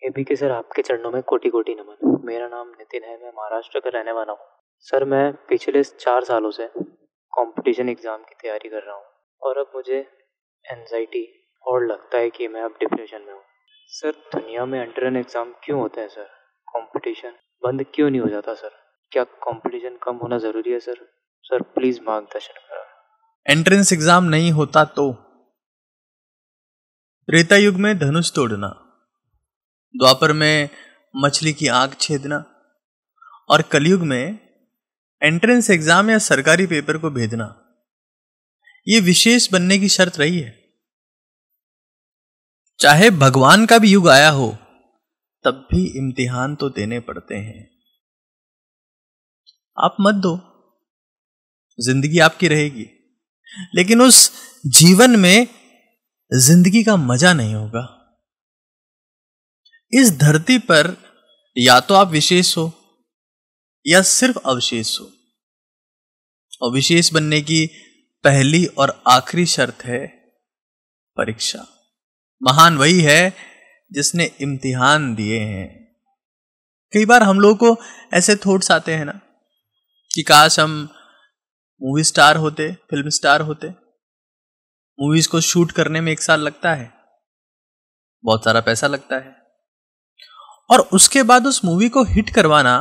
ABK sir, आपके चरणों में कोटि कोटि नमन। मेरा नाम नितिन है, मैं महाराष्ट्र का रहने वाला हूँ। सर, मैं पिछले 4 सालों से कंपटीशन एग्ज़ाम की तैयारी कर रहा हूँ और अब मुझे एंजाइटी और लगता है कि मैं अब डिप्रेशन में हूँ। सर, दुनिया में एंट्रेंस एग्ज़ाम क्यों होते हैं सर? कंपटीशन बंद क्यों नहीं हो जाता सर? क्या कंपटीशन कम होना ज़रूरी है सर? सर प्लीज़ मार्गदर्शन करें। एंट्रेंस एग्जाम नहीं होता तो त्रेता युग में धनुष तोड़ना, द्वापर में मछली की आंख छेदना और कलयुग में एंट्रेंस एग्जाम या सरकारी पेपर को भेजना, ये विशेष बनने की शर्त रही है। चाहे भगवान का भी युग आया हो तब भी इम्तिहान तो देने पड़ते हैं। आप मत दो, जिंदगी आपकी रहेगी, लेकिन उस जीवन में जिंदगी का मजा नहीं होगा। इस धरती पर या तो आप विशेष हो या सिर्फ अवशेष हो, और विशेष बनने की पहली और आखिरी शर्त है परीक्षा। महान वही है जिसने इम्तिहान दिए हैं। कई बार हम लोगों को ऐसे थॉट्स आते हैं ना कि काश हम मूवी स्टार होते, फिल्म स्टार होते। मूवीज को शूट करने में 1 साल लगता है, बहुत सारा पैसा लगता है, और उसके बाद उस मूवी को हिट करवाना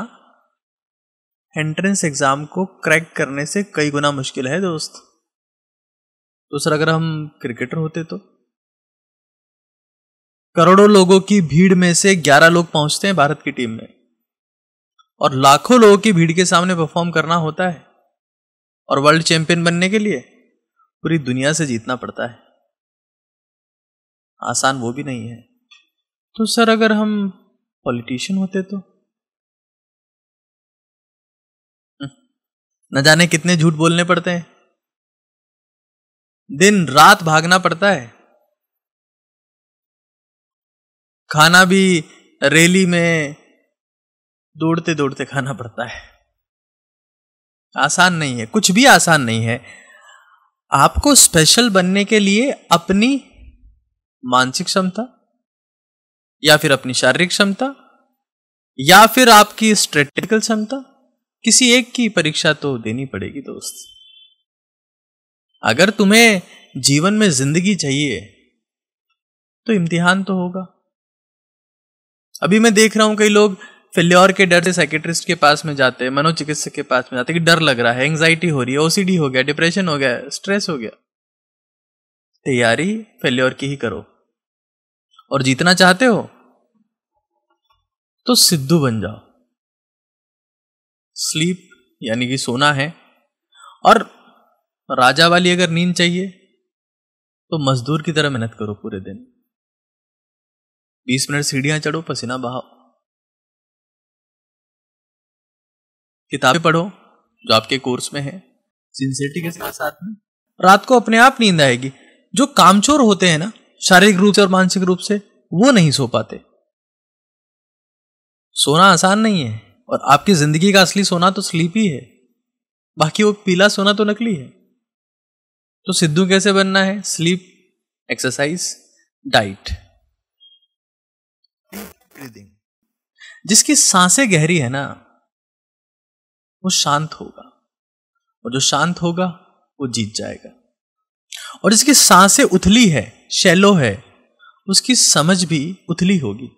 एंट्रेंस एग्जाम को क्रैक करने से कई गुना मुश्किल है दोस्त। तो सर, अगर हम क्रिकेटर होते तो करोड़ों लोगों की भीड़ में से 11 लोग पहुंचते हैं भारत की टीम में, और लाखों लोगों की भीड़ के सामने परफॉर्म करना होता है, और वर्ल्ड चैंपियन बनने के लिए पूरी दुनिया से जीतना पड़ता है। आसान वो भी नहीं है। तो सर, अगर हम पॉलिटिशियन होते तो न जाने कितने झूठ बोलने पड़ते हैं, दिन रात भागना पड़ता है, खाना भी रैली में दौड़ते दौड़ते खाना पड़ता है। आसान नहीं है, कुछ भी आसान नहीं है। आपको स्पेशल बनने के लिए अपनी मानसिक क्षमता या फिर अपनी शारीरिक क्षमता या फिर आपकी स्ट्रेटेजिकल क्षमता, किसी एक की परीक्षा तो देनी पड़ेगी दोस्त। अगर तुम्हें जीवन में जिंदगी चाहिए तो इम्तिहान तो होगा। अभी मैं देख रहा हूं कई लोग फेल्योर के डर से साइकेट्रिस्ट के पास में जाते हैं, मनोचिकित्सक के पास में जाते हैं कि डर लग रहा है, एंग्जाइटी हो रही है, ओसीडी हो गया, डिप्रेशन हो गया, स्ट्रेस हो गया। तैयारी फेल्योर की ही करो, और जीतना चाहते हो तो सिद्धू बन जाओ। स्लीप यानी कि सोना है, और राजा वाली अगर नींद चाहिए तो मजदूर की तरह मेहनत करो पूरे दिन। 20 मिनट सीढ़ियां चढ़ो, पसीना बहाओ, किताबें पढ़ो जो आपके कोर्स में है, सिंसियरिटी के साथ में। रात को अपने आप नींद आएगी। जो कामचोर होते हैं ना, शारीरिक रूप से और मानसिक रूप से, वो नहीं सो पाते। सोना आसान नहीं है, और आपकी जिंदगी का असली सोना तो स्लीप ही है, बाकी वो पीला सोना तो नकली है। तो सिद्धू कैसे बनना है? Sleep, exercise, diet, breathing. जिसकी सांसें गहरी है ना, वो शांत होगा, और जो शांत होगा वो जीत जाएगा। और जिसकी सांसें उथली है, शैलो है, उसकी समझ भी उथली होगी,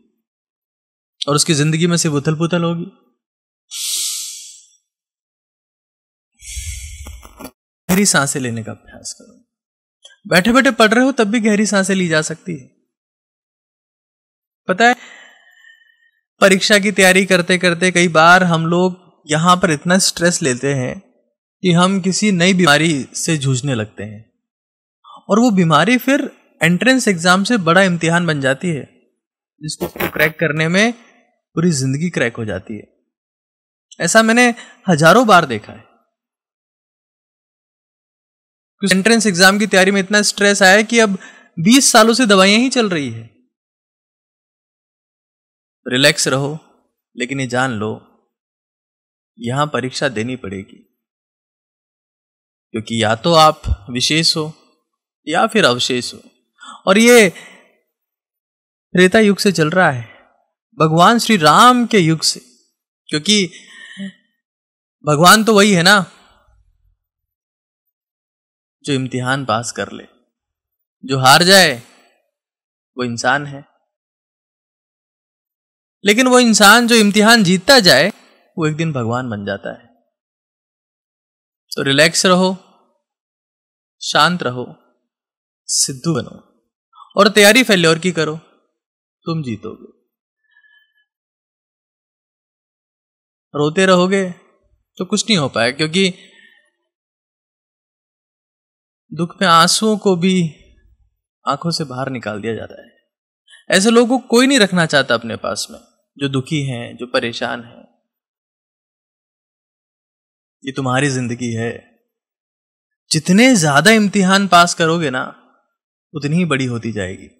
और उसकी जिंदगी में सिर्फ उथल पुथल होगी। गहरी सांसें लेने का अभ्यास करो। बैठे बैठे पढ़ रहे हो तब भी गहरी सांसें ली जा सकती है। पता है, परीक्षा की तैयारी करते करते कई बार हम लोग यहां पर इतना स्ट्रेस लेते हैं कि हम किसी नई बीमारी से जूझने लगते हैं, और वो बीमारी फिर एंट्रेंस एग्जाम से बड़ा इम्तिहान बन जाती है, जिसको क्रैक करने में पूरी जिंदगी क्रैक हो जाती है। ऐसा मैंने हजारों बार देखा है। एंट्रेंस एग्जाम की तैयारी में इतना स्ट्रेस आया कि अब 20 सालों से दवाइयां ही चल रही है। रिलैक्स रहो, लेकिन ये जान लो यहां परीक्षा देनी पड़ेगी, क्योंकि या तो आप विशेष हो या फिर अवशेष हो, और ये त्रेता युग से चल रहा है। भगवान श्री राम के युग से, क्योंकि भगवान तो वही है ना जो इम्तिहान पास कर ले, जो हार जाए वो इंसान है। लेकिन वो इंसान जो इम्तिहान जीतता जाए वो एक दिन भगवान बन जाता है। तो रिलैक्स रहो, शांत रहो, सिद्धू बनो और तैयारी फेल्योर की करो, तुम जीतोगे। रोते रहोगे तो कुछ नहीं हो पाएगा, क्योंकि दुख में आंसुओं को भी आंखों से बाहर निकाल दिया जाता है। ऐसे लोगों को कोई नहीं रखना चाहता अपने पास में, जो दुखी हैं, जो परेशान हैं। ये तुम्हारी जिंदगी है। जितने ज्यादा इम्तिहान पास करोगे ना, उतनी ही बड़ी होती जाएगी।